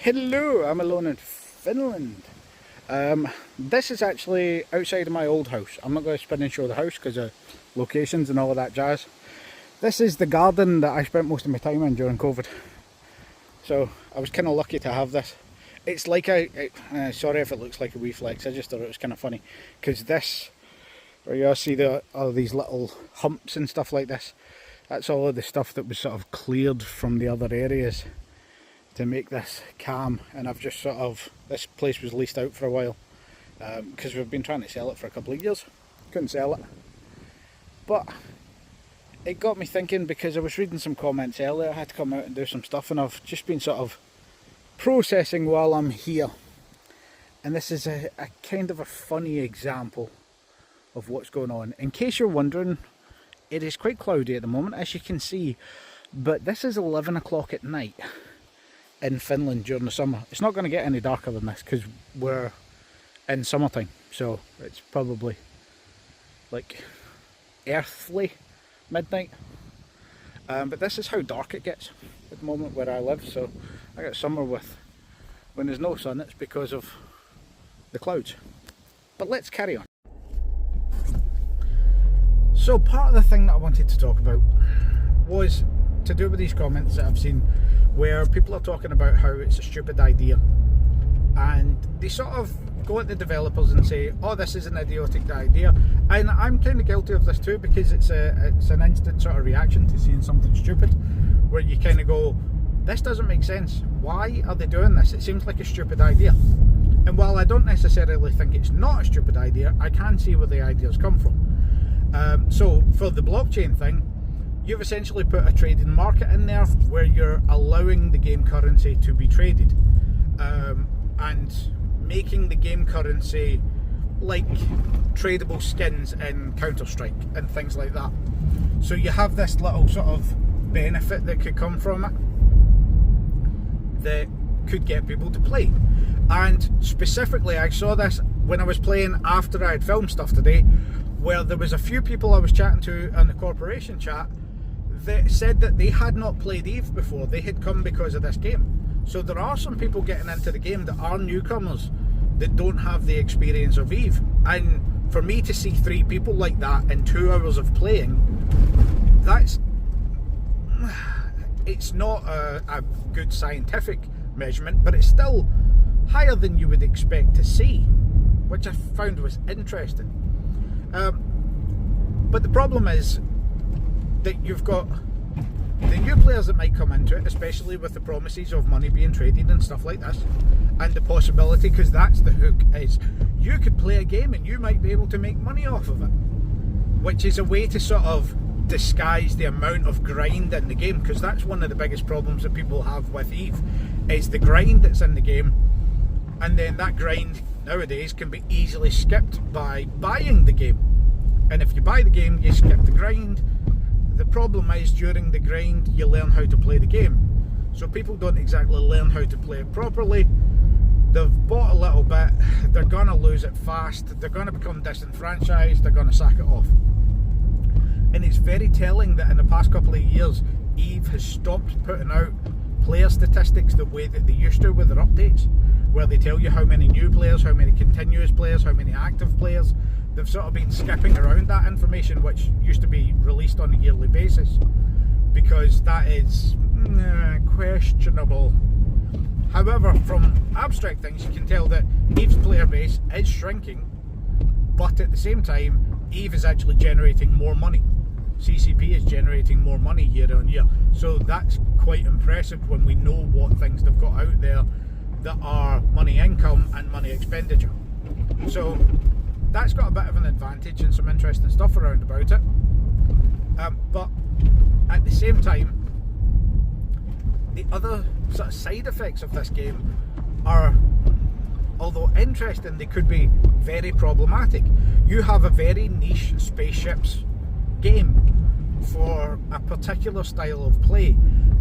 Hello, I'm alone in Finland. This is actually outside of my old house. I'm not going to spin and show the house because of locations and all of that jazz. This is the garden that I spent most of my time in during COVID. So I was kind of lucky to have this. It's like sorry if it looks like a wee flex, I just thought it was kind of funny. Because this, where you see all these little humps and stuff like this, that's all of the stuff that was sort of cleared from the other areas to make this calm. And I've just this place was leased out for a while because we've been trying to sell it for a couple of years. Couldn't sell it. But it got me thinking, because I was reading some comments earlier. I had to come out and do some stuff, and I've just been sort of processing while I'm here. And this is a kind of a funny example of what's going on. In case you're wondering, it is quite cloudy at the moment, as you can see, but this is 11 o'clock at night in Finland during the summer. It's not going to get any darker than this because we're in summertime, so it's probably like earthly midnight. But this is how dark it gets at the moment where I live. So I got summer when there's no sun. It's because of the clouds. But let's carry on. So part of the thing that I wanted to talk about was to do with these comments that I've seen where people are talking about how it's a stupid idea, and they sort of go at the developers and say, oh, this is an idiotic idea. And I'm kind of guilty of this too, because it's an instant sort of reaction to seeing something stupid where you kind of go, this doesn't make sense, why are they doing this? It seems like a stupid idea. And while I don't necessarily think it's not a stupid idea, I can see where the ideas come from. So for the blockchain thing, you've essentially put a trading market in there where you're allowing the game currency to be traded, and making the game currency like tradable skins in Counter-Strike and things like that. So you have this little sort of benefit that could come from it that could get people to play. And specifically, I saw this when I was playing after I had filmed stuff today, where there was a few people I was chatting to in the corporation chat that said that they had not played EVE before. They had come because of this game. So there are some people getting into the game that are newcomers that don't have the experience of EVE. And for me to see 3 people like that in 2 hours of playing, it's not a good scientific measurement, but it's still higher than you would expect to see, which I found was interesting. But the problem is that you've got the new players that might come into it, especially with the promises of money being traded and stuff like this, and the possibility, because that's the hook, is you could play a game and you might be able to make money off of it, which is a way to sort of disguise the amount of grind in the game, because that's one of the biggest problems that people have with EVE, is the grind that's in the game. And then that grind nowadays can be easily skipped by buying the game. And if you buy the game, you skip the grind. The problem is, during the grind, you learn how to play the game. So people don't exactly learn how to play it properly. They've bought a little bit, they're going to lose it fast, they're going to become disenfranchised, they're going to sack it off. And it's very telling that in the past couple of years, EVE has stopped putting out player statistics the way that they used to with their updates, where they tell you how many new players, how many continuous players, how many active players. They've sort of been skipping around that information, which used to be released on a yearly basis, because that is questionable. However, from abstract things, you can tell that EVE's player base is shrinking, but at the same time, EVE is actually generating more money. CCP is generating more money year on year. So that's quite impressive when we know what things they've got out there that are money income and money expenditure. So that's got a bit of an advantage and some interesting stuff around about it. But at the same time, the other sort of side effects of this game are, although interesting, they could be very problematic. You have a very niche spaceships game for a particular style of play,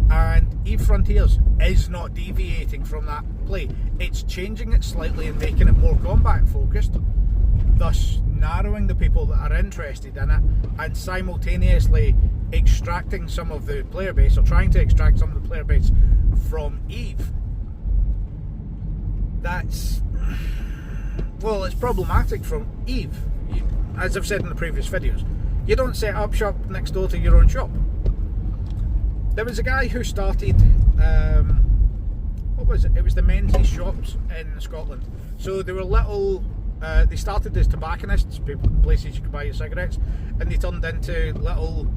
and EVE Frontiers is not deviating from that play. It's changing it slightly and making it more combat focused, thus narrowing the people that are interested in it, and simultaneously extracting some of the player base, or trying to extract some of the player base from EVE. that's, well, it's problematic from Eve. As I've said in the previous videos, you don't set up shop next door to your own shop. There was a guy who started, what was it? It was the Menzies shops in Scotland. So they were little, they started as tobacconists, places you could buy your cigarettes, and they turned into little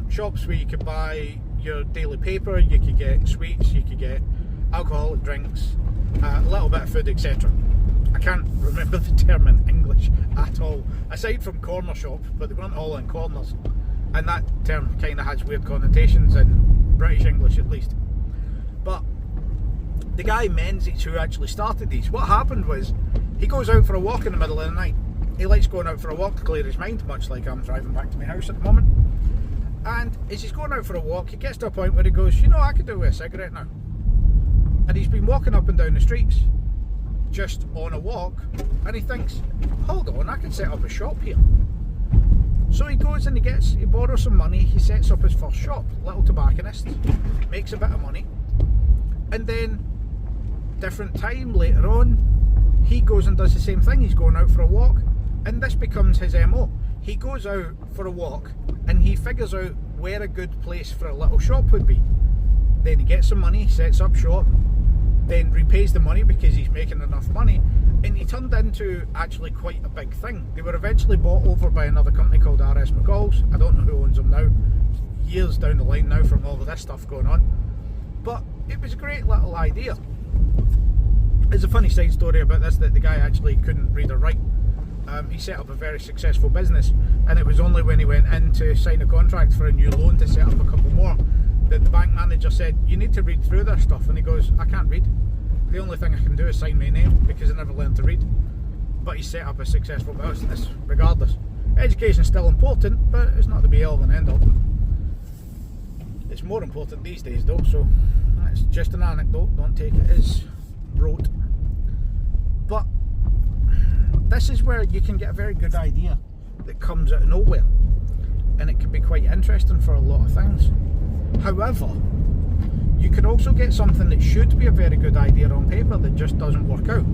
shops where you could buy your daily paper, you could get sweets, you could get alcoholic drinks, a little bit of food, etc. I can't remember the term in English at all, aside from corner shop, but they weren't all in corners, and that term kind of has weird connotations in British English at least. But the guy Menzies who actually started these, what happened was he goes out for a walk in the middle of the night. He likes going out for a walk to clear his mind, much like I'm driving back to my house at the moment. And as he's going out for a walk, he gets to a point where he goes, you know, I could do with a cigarette now. And he's been walking up and down the streets just on a walk, and he thinks, hold on, I can set up a shop here. So he goes and he borrows some money, he sets up his first shop, little tobacconist, makes a bit of money, and then different time later on, he goes and does the same thing. He's going out for a walk, and this becomes his MO. He goes out for a walk and he figures out where a good place for a little shop would be. Then he gets some money, sets up shop, then repays the money because he's making enough money, and he turned into actually quite a big thing. They were eventually bought over by another company called RS McCall's. I don't know who owns them now, years down the line now from all of this stuff going on, but it was a great little idea. There's a funny side story about this, that the guy actually couldn't read or write. He set up a very successful business, and it was only when he went in to sign a contract for a new loan to set up a couple more that the bank manager said, you need to read through this stuff, and he goes, I can't read. The only thing I can do is sign my name, because I never learned to read. But he set up a successful business regardless. Education's still important, but it's not the be all and end all. It's more important these days though, so that's just an anecdote, don't take it as rote. But this is where you can get a very good idea that comes out of nowhere, and it can be quite interesting for a lot of things. However, you can also get something that should be a very good idea on paper that just doesn't work out.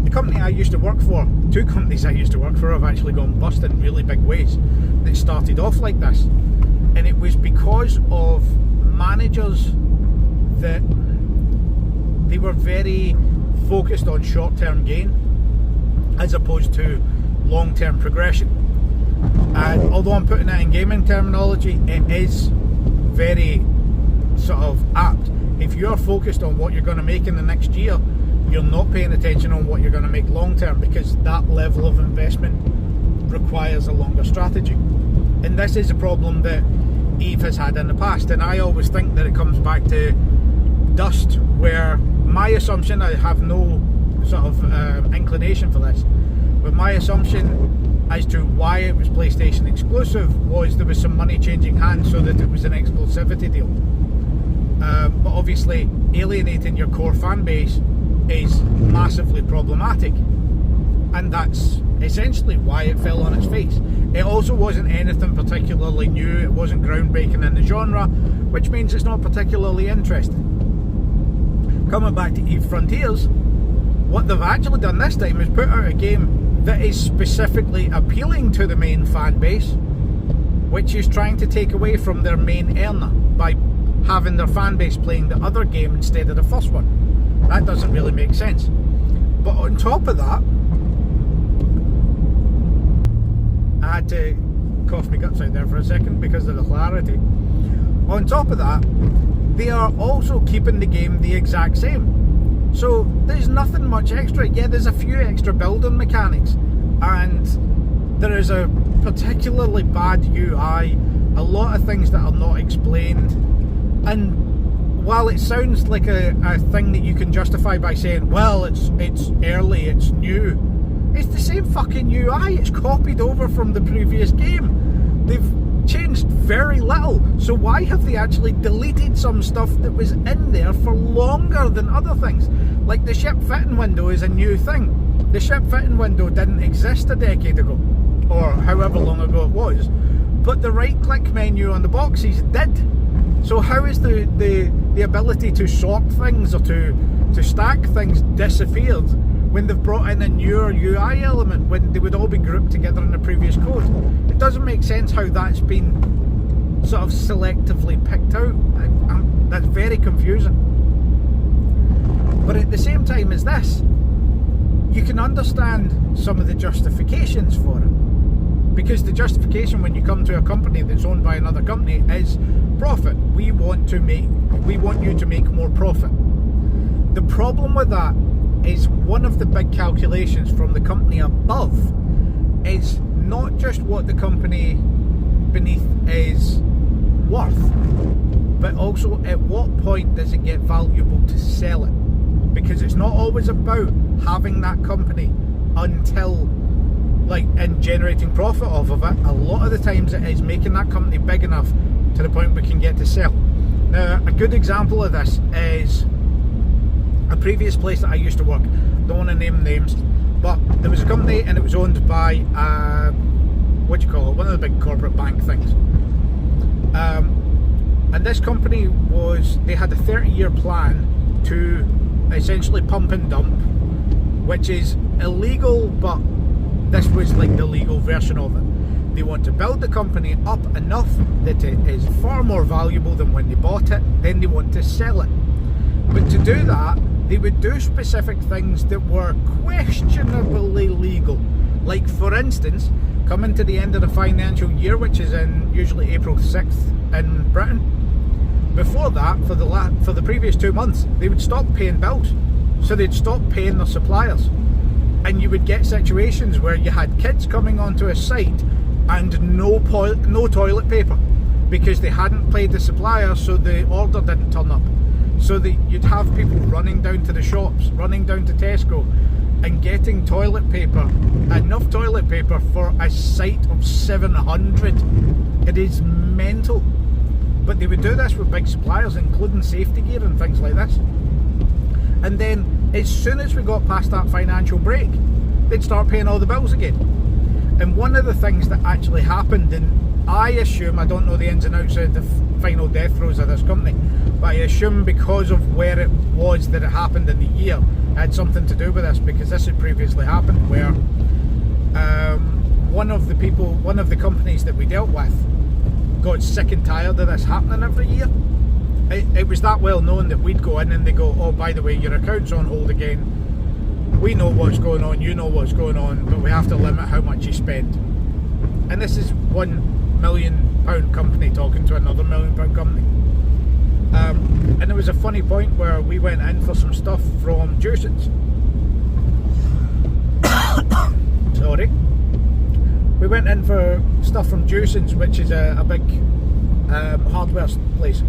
The company I used to work for, two companies I used to work for, have actually gone bust in really big ways that started off like this, and it was because of managers that they were very focused on short-term gain as opposed to long-term progression. And although I'm putting it in gaming terminology, it is very sort of apt. If you're focused on what you're going to make in the next year, you're not paying attention on what you're going to make long-term, because that level of investment requires a longer strategy. And this is a problem that Eve has had in the past, and I always think that it comes back to Dust, where my assumption, I have no sort of inclination for this, but my assumption as to why it was PlayStation exclusive was there was some money changing hands so that it was an exclusivity deal. But obviously alienating your core fan base is massively problematic, and that's essentially why it fell on its face. It also wasn't anything particularly new, it wasn't groundbreaking in the genre, which means it's not particularly interesting. Coming back to Eve Frontiers, what they've actually done this time is put out a game that is specifically appealing to the main fan base, which is trying to take away from their main earner by having their fan base playing the other game instead of the first one. That doesn't really make sense. But on top of that, I had to cough my guts out there for a second because of the clarity. On top of that, they are also keeping the game the exact same. So there's nothing much extra. Yeah, there's a few extra building mechanics, and there is a particularly bad UI, a lot of things that are not explained, and while it sounds like a thing that you can justify by saying, well, it's early, it's new, it's the same fucking UI, it's copied over from the previous game. They've changed very little, so why have they actually deleted some stuff that was in there for longer than other things? Like the ship fitting window is a new thing. The ship fitting window didn't exist a decade ago, or however long ago it was, but the right click menu on the boxes did. So how is the the ability to sort things or to stack things disappeared when they've brought in a newer UI element when they would all be grouped together in the previous code. It doesn't make sense how that's been sort of selectively picked out. That's very confusing. But at the same time as this, you can understand some of the justifications for it. Because the justification when you come to a company that's owned by another company is profit. We want you to make more profit. The problem with that is one of the big calculations from the company above is not just what the company beneath is worth, but also at what point does it get valuable to sell it. Because it's not always about having that company until and generating profit off of it. A lot of the times it is making that company big enough to the point we can get to sell. Now, a good example of this is a previous place that I used to work. Don't want to name names, but there was a company and it was owned by what do you call it? One of the big corporate bank things. And this company they had a 30-year plan to essentially pump and dump, which is illegal, but this was like the legal version of it. They want to build the company up enough that it is far more valuable than when they bought it, then they want to sell it. But to do that, they would do specific things that were questionably legal. Like, for instance, coming to the end of the financial year, which is in usually April 6th in Britain, before that, for the previous 2 months, they would stop paying bills. So they'd stop paying their suppliers. And you would get situations where you had kids coming onto a site and no toilet paper because they hadn't paid the supplier, so the order didn't turn up. So you'd have people running down to the shops, running down to Tesco and getting toilet paper, enough toilet paper for a site of 700. It is mental. But they would do this with big suppliers, including safety gear and things like this. And then, as soon as we got past that financial break, they'd start paying all the bills again. And one of the things that actually happened, and I assume, I don't know the ins and outs of the final death throes of this company, but I assume because of where it was that it happened in the year, it had something to do with this, because this had previously happened where one of the companies that we dealt with got sick and tired of this happening every year. It was that well known that we'd go in and they go, oh, by the way, your account's on hold again. We know what's going on, you know what's going on, but we have to limit how much you spend. And this is £1 million company talking to another £1 million company. And there was a funny point where we went in for some stuff from Juicens. Sorry. We went in for stuff from Juicens, which is a big hardware place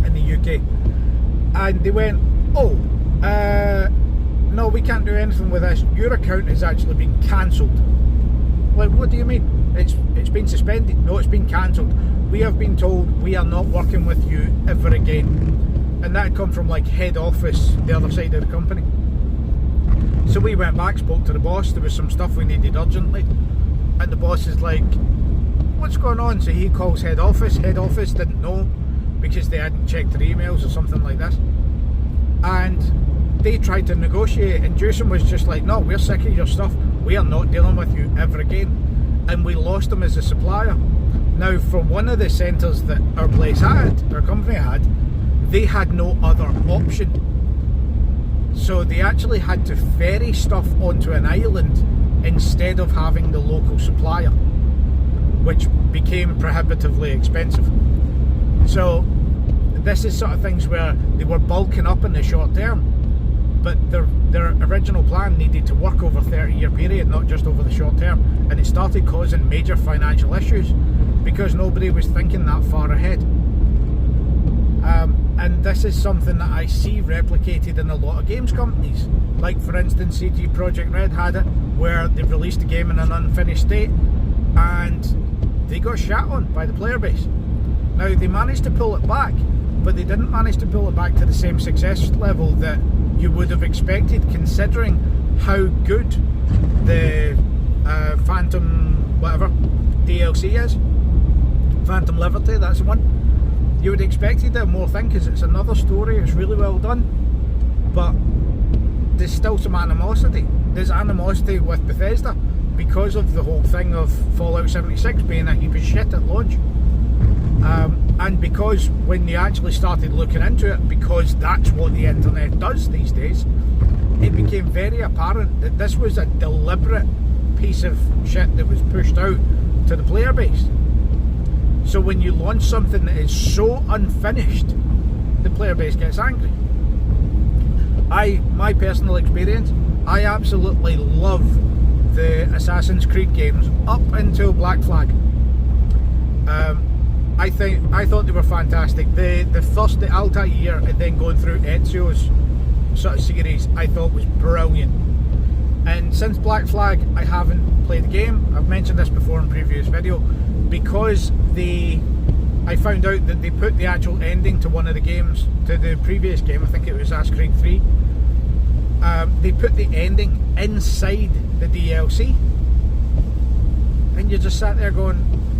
in the UK. And they went, oh, no, we can't do anything with this. Your account has actually been cancelled. Like, what do you mean? It's been suspended. No, it's been cancelled. We have been told we are not working with you ever again. And that had come from like head office, the other side of the company. So we went back, spoke to the boss. There was some stuff we needed urgently. And the boss is like, what's going on? So he calls head office. Head office didn't know because they hadn't checked their emails or something like this. And they tried to negotiate, and Jason was just like, no, we're sick of your stuff. We are not dealing with you ever again. And we lost them as a supplier. Now, for one of the centres that our company had, they had no other option. So they actually had to ferry stuff onto an island instead of having the local supplier, which became prohibitively expensive. So this is sort of things where they were bulking up in the short term, but their original plan needed to work over a 30-year period, not just over the short term, and it started causing major financial issues because nobody was thinking that far ahead. And this is something that I see replicated in a lot of games companies. Like, for instance, CG Projekt Red had it, where they released a game in an unfinished state and they got shat on by the player base. Now, they managed to pull it back, but they didn't manage to pull it back to the same success level that you would have expected, considering how good the Phantom whatever DLC is. Phantom Liberty, that's the one. You would expect it more thing because it's another story, it's really well done, but there's still some animosity. There's animosity with Bethesda because of the whole thing of Fallout 76 being a heap of shit at launch. And because when you actually started looking into it, because that's what the internet does these days, it became very apparent that this was a deliberate piece of shit that was pushed out to the player base. So when you launch something that is so unfinished, the player base gets angry. My personal experience, I absolutely love the Assassin's Creed games up until Black Flag. I thought they were fantastic. The first, the Altair, and then going through Ezio's sort of series, I thought was brilliant. And since Black Flag, I haven't played the game. I've mentioned this before in a previous video, because I found out that they put the actual ending to one of the games, to the previous game, I think it was Assassin's Creed 3, they put the ending inside the DLC, and you just sat there going,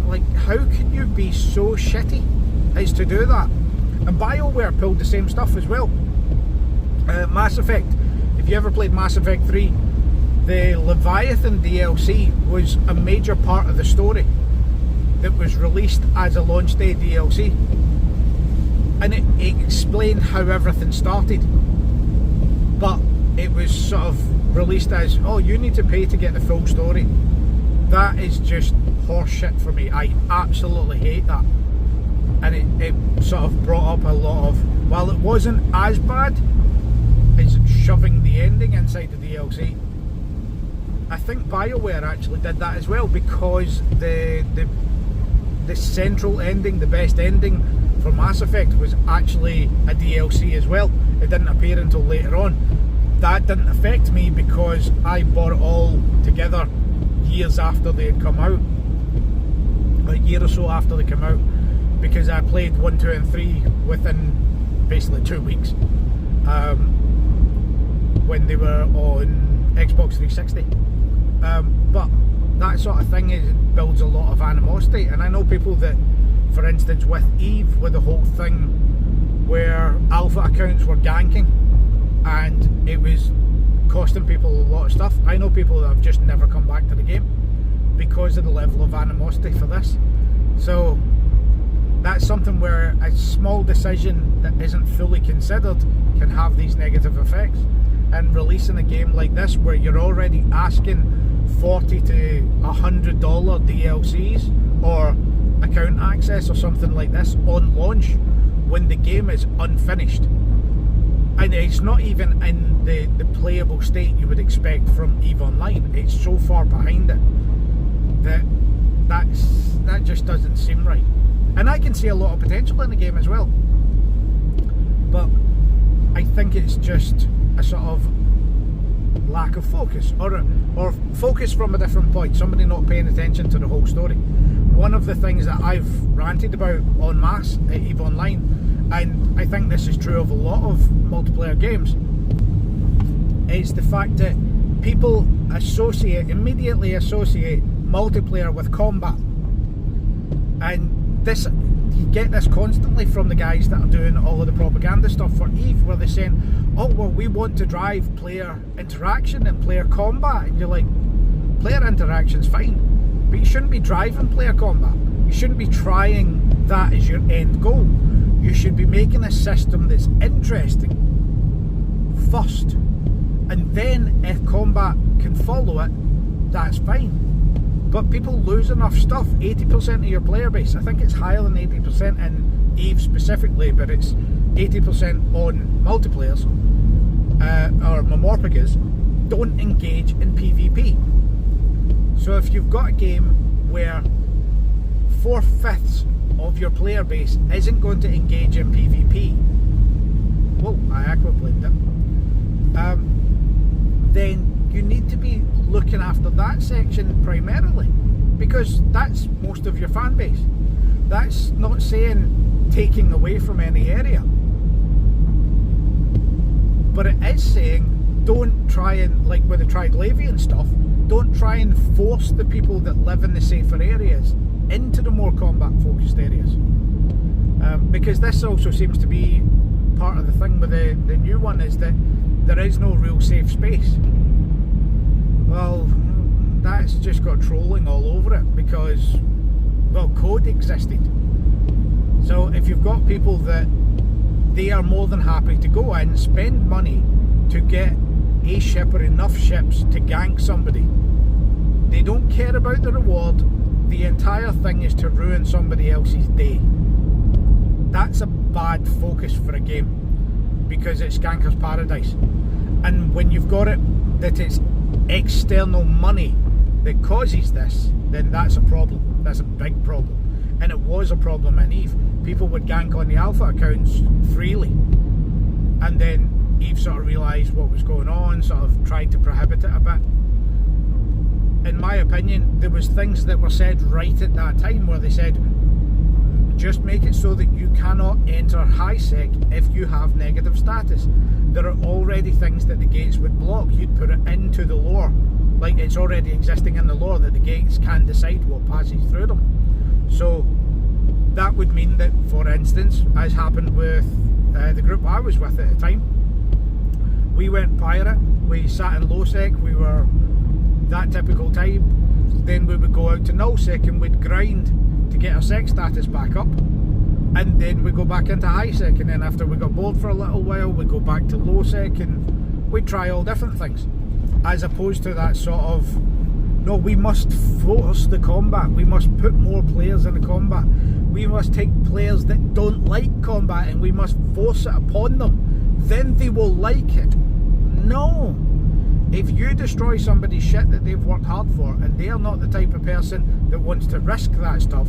like, how can you be so shitty as to do that? And BioWare pulled the same stuff as well. Mass Effect, if you ever played Mass Effect 3, the Leviathan DLC was a major part of the story that was released as a launch day DLC, and it explained how everything started, but it was sort of released as, oh, you need to pay to get the full story. That is just horse shit for me. I absolutely hate that. And it sort of brought up a lot of, while it wasn't as bad as shoving the ending inside the DLC, I think BioWare actually did that as well, because the central ending, the best ending for Mass Effect, was actually a DLC as well. It didn't appear until later on. That didn't affect me because I bought it all together years after they had come out, a year or so after they came out, because I played 1, 2 and 3 within basically 2 weeks when they were on Xbox 360. But that sort of thing builds a lot of animosity, and I know people that, for instance, with Eve, with the whole thing where alpha accounts were ganking and it was costing people a lot of stuff. I know people that have just never come back to the game because of the level of animosity for this. So that's something where a small decision that isn't fully considered can have these negative effects. And releasing a game like this where you're already asking $40 to $100 DLCs or account access or something like this on launch when the game is unfinished, and it's not even in the playable state you would expect from EVE Online. It's so far behind it that just doesn't seem right. And I can see a lot of potential in the game as well, but I think it's just a sort of lack of focus, or focus from a different point, somebody not paying attention to the whole story. One of the things that I've ranted about en masse at EVE Online, and I think this is true of a lot of multiplayer games, is the fact that people immediately associate multiplayer with combat. And this, you get this constantly from the guys that are doing all of the propaganda stuff for EVE, where they're saying, oh well, we want to drive player interaction and player combat. And you're like, player interaction's fine, but you shouldn't be driving player combat. You shouldn't be trying that as your end goal. You should be making a system that's interesting first, and then if combat can follow it, that's fine. But people lose enough stuff. 80% of your player base, I think it's higher than 80% in EVE specifically, but it's 80% on multiplayers or Momorpagas, don't engage in PvP. So if you've got a game where 4/5 of your player base isn't going to engage in PvP, whoa, I aquaplaned it, then you need to be looking after that section primarily, because that's most of your fan base. That's not saying taking away from any area, but it is saying don't try and, like with the Triglavian stuff, don't try and force the people that live in the safer areas into the more combat focused areas. Because this also seems to be part of the thing with the new one, is that there is no real safe space. Well, that's just got trolling all over it, because, well, code existed. So if you've got people that they are more than happy to go in, spend money to get a ship or enough ships to gank somebody, they don't care about the reward. The entire thing is to ruin somebody else's day. That's a bad focus for a game, because it's Ganker's Paradise. And when you've got it that it's external money that causes this, then that's a problem. That's a big problem. And it was a problem in EVE. People would gank on the alpha accounts freely, and then EVE sort of realised what was going on, sort of tried to prohibit it a bit. In my opinion, there was things that were said right at that time where they said, just make it so that you cannot enter HiSec if you have negative status. There are already things that the gates would block. You'd put it into the lore, like it's already existing in the lore, that the gates can decide what passes through them. So that would mean that, for instance, as happened with the group I was with at the time, we went pirate, we sat in low sec, we were that typical type. Then we would go out to null sec and we'd grind to get our sec status back up, and then we go back into high sec, and then after we got bored for a little while, we go back to low sec and we'd try all different things, as opposed to that sort of, no, we must force the combat, we must put more players in the combat, we must take players that don't like combat and we must force it upon them, then they will like it. No. If you destroy somebody's shit that they've worked hard for, and they are not the type of person that wants to risk that stuff,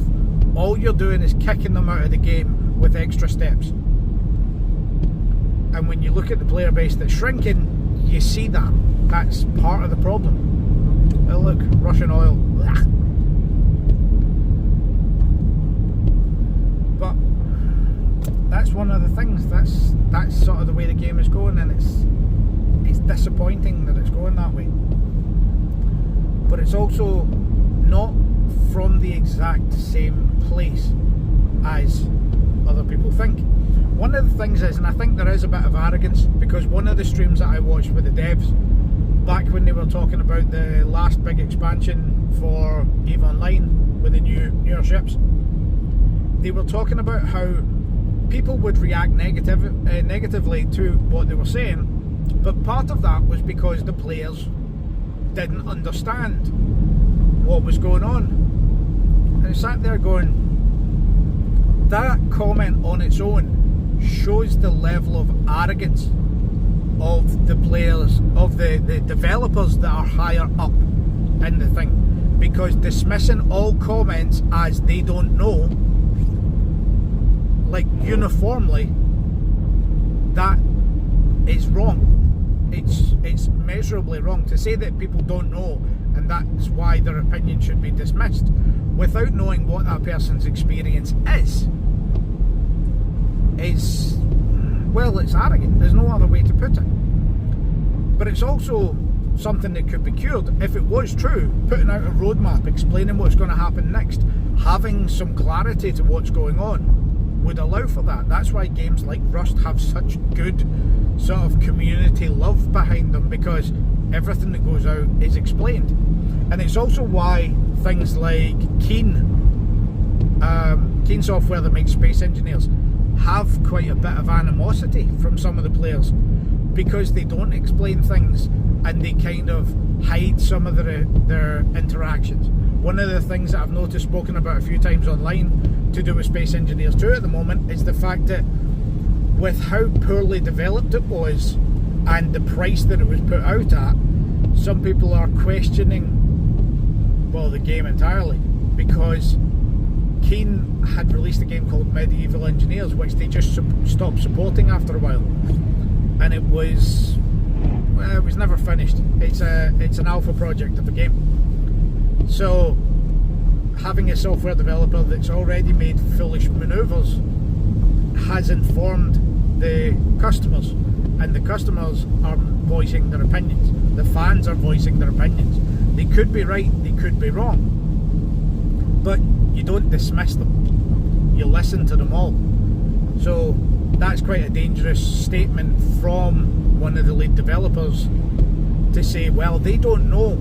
all you're doing is kicking them out of the game with extra steps. And when you look at the player base that's shrinking, you see that. That's part of the problem. Oh look, Russian oil. Blah. But that's one of the things. That's sort of the way the game is going, and it's disappointing that it's going that way. But it's also not from the exact same place as other people think. One of the things is, and I think there is a bit of arrogance, because one of the streams that I watched with the devs back when they were talking about the last big expansion for EVE Online with the newer ships, they were talking about how people would react negatively to what they were saying. But part of that was because the players didn't understand what was going on. And I sat there going, that comment on its own shows the level of arrogance of the players, of the developers that are higher up in the thing. Because dismissing all comments as they don't know, like uniformly, that is wrong. It's measurably wrong to say that people don't know and that's why their opinion should be dismissed without knowing what that person's experience is, well, it's arrogant. There's no other way to put it. But it's also something that could be cured. If it was true, putting out a roadmap, explaining what's going to happen next, having some clarity to what's going on would allow for that. That's why games like Rust have such good sort of community love behind them, because everything that goes out is explained. And it's also why things like Keen Software that makes Space Engineers have quite a bit of animosity from some of the players, because they don't explain things and they kind of hide some of their interactions. One of the things that I've noticed, spoken about a few times online, to do with Space Engineers 2 at the moment, is the fact that with how poorly developed it was and the price that it was put out at, some people are questioning, well, the game entirely, because Keen had released a game called Medieval Engineers, which they just stopped supporting after a while, and it was never finished. It's an alpha project of a game. So having a software developer that's already made foolish maneuvers has informed the customers, and the customers are voicing their opinions. The fans are voicing their opinions. They could be right, they could be wrong, but you don't dismiss them. You listen to them all. So that's quite a dangerous statement from one of the lead developers to say, well, they don't know.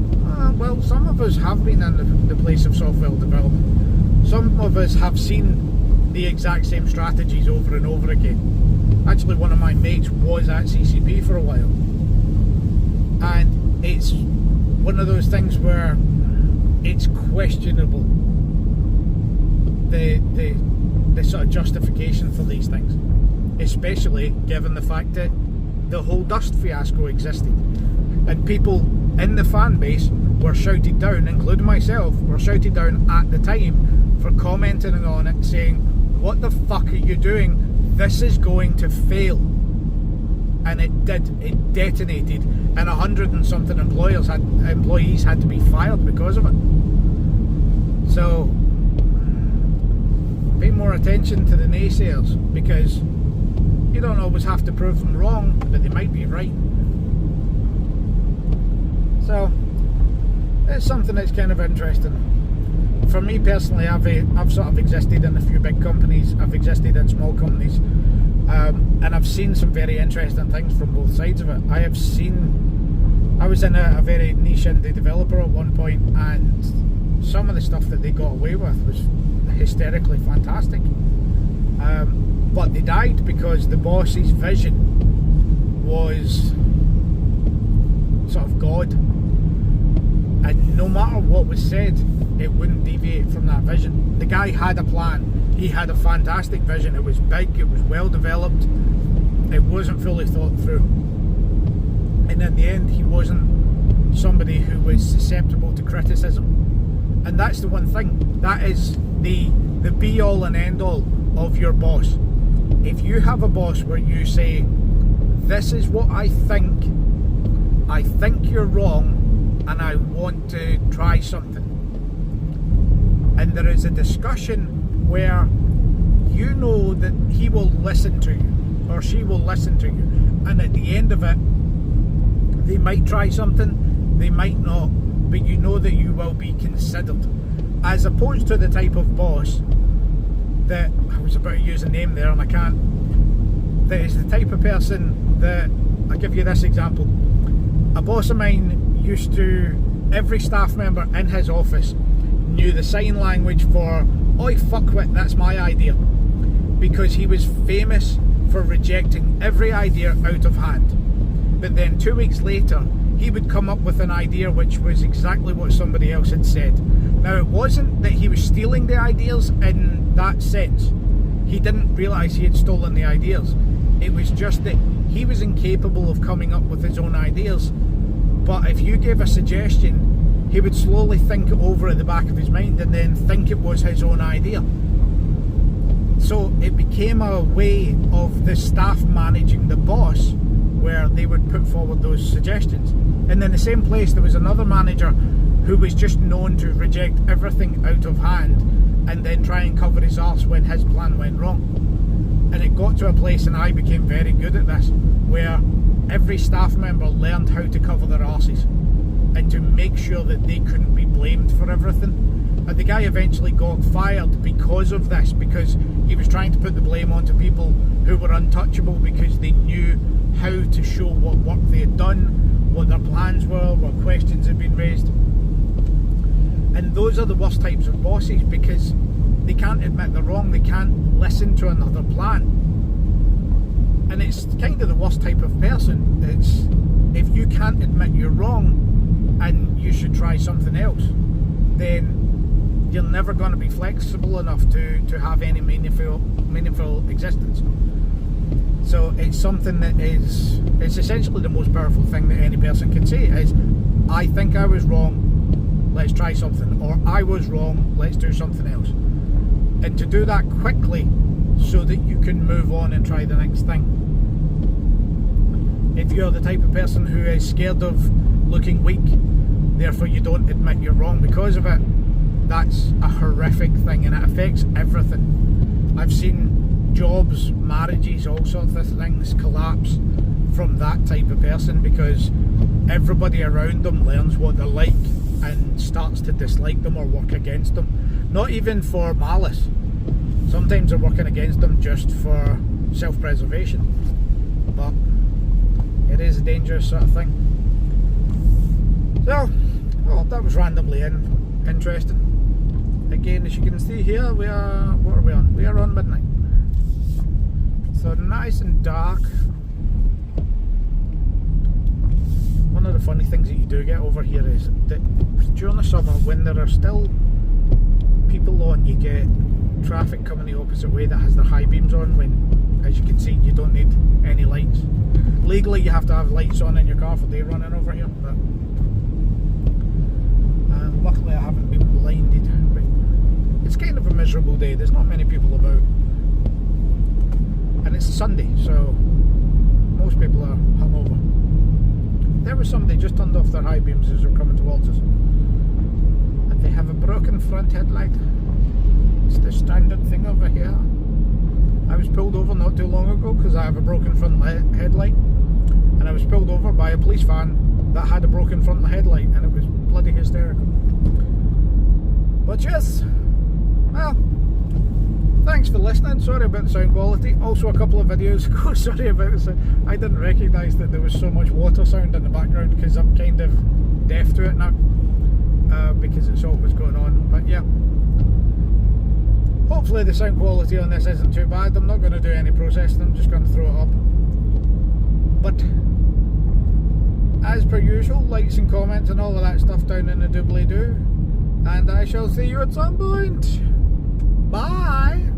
Well, some of us have been in the place of software development. Some of us have seen the exact same strategies over and over again. Actually, one of my mates was at CCP for a while. And it's one of those things where it's questionable, the sort of justification for these things, especially given the fact that the whole Dust fiasco existed, and people in the fan base were shouted down, including myself, were shouted down at the time for commenting on it, saying, what the fuck are you doing? This is going to fail. And it did. It detonated, and 100 and something employees had to be fired because of it. So pay more attention to the naysayers, because you don't always have to prove them wrong, but they might be right. So it's something that's kind of interesting. For me personally, I've sort of existed in a few big companies, I've existed in small companies, and I've seen some very interesting things from both sides of it. I was in a very niche indie developer at one point, and some of the stuff that they got away with was hysterically fantastic. But they died because the boss's vision was sort of God, and no matter what was said, it wouldn't deviate from that vision. The guy had a plan, he had a fantastic vision, it was big, it was well developed, it wasn't fully thought through, and in the end he wasn't somebody who was susceptible to criticism. And that's the one thing, that is the be all and end all of your boss. If you have a boss where you say, this is what I think you're wrong, and I want to try something, and there is a discussion where you know that he will listen to you, or she will listen to you, and at the end of it they might try something, they might not, but you know that you will be considered, as opposed to the type of boss that, I was about to use a name there and I can't, that is the type of person that, I'll give you this example. A boss of mine used to, every staff member in his office knew the sign language for, oi fuckwit, that's my idea, because he was famous for rejecting every idea out of hand. But then 2 weeks later he would come up with an idea which was exactly what somebody else had said. Now, it wasn't that he was stealing the ideas in that sense, he didn't realise he had stolen the ideas, it was just that he was incapable of coming up with his own ideas. But if you gave a suggestion, he would slowly think it over at the back of his mind and then think it was his own idea. So it became a way of the staff managing the boss, where they would put forward those suggestions. And in the same place there was another manager who was just known to reject everything out of hand and then try and cover his arse when his plan went wrong. And it got to a place, and I became very good at this, where every staff member learned how to cover their arses and to make sure that they couldn't be blamed for everything. And the guy eventually got fired because of this, because he was trying to put the blame onto people who were untouchable, because they knew how to show what work they had done, what their plans were, what questions had been raised. And those are the worst types of bosses, because they can't admit they're wrong, they can't listen to another plan. And it's kind of the worst type of person. It's, if you can't admit you're wrong and you should try something else, then you're never going to be flexible enough to have any meaningful existence. So it's something that is, it's essentially the most powerful thing that any person can say is, I think I was wrong, let's try something, or I was wrong, let's do something else. And to do that quickly so that you can move on and try the next thing. If you're the type of person who is scared of looking weak, therefore you don't admit you're wrong because of it, that's a horrific thing, and it affects everything. I've seen jobs, marriages, all sorts of things collapse from that type of person, because everybody around them learns what they're like and starts to dislike them or work against them. Not even for malice, Sometimes they're working against them just for self-preservation, but it is a dangerous sort of thing. So, well, that was randomly interesting. Again, as you can see here, what are we on? We are on midnight. So nice and dark. One of the funny things that you do get over here is that during the summer, when there are still people on, you get traffic coming the opposite way that has their high beams on, when, as you can see, you don't need any lights. Legally, you have to have lights on in your car for day running over here, but luckily I haven't been blinded. But it's kind of a miserable day. There's not many people about, and it's a Sunday, so most people are hungover. There was somebody just turned off their high beams as they're coming towards us, and they have a broken front headlight. It's the standard thing over here. I was pulled over not too long ago because I have a broken front headlight, and I was pulled over by a police van that had a broken front headlight, and it was bloody hysterical. But yes, well, thanks for listening. Sorry about the sound quality. Also, a couple of videos ago, sorry about the sound. I didn't recognise that there was so much water sound in the background because I'm kind of deaf to it now, because it's always going on. But yeah, hopefully the sound quality on this isn't too bad. I'm not going to do any processing, I'm just going to throw it up. But as per usual, likes and comments and all of that stuff down in the doobly-doo. And I shall see you at some point. Bye!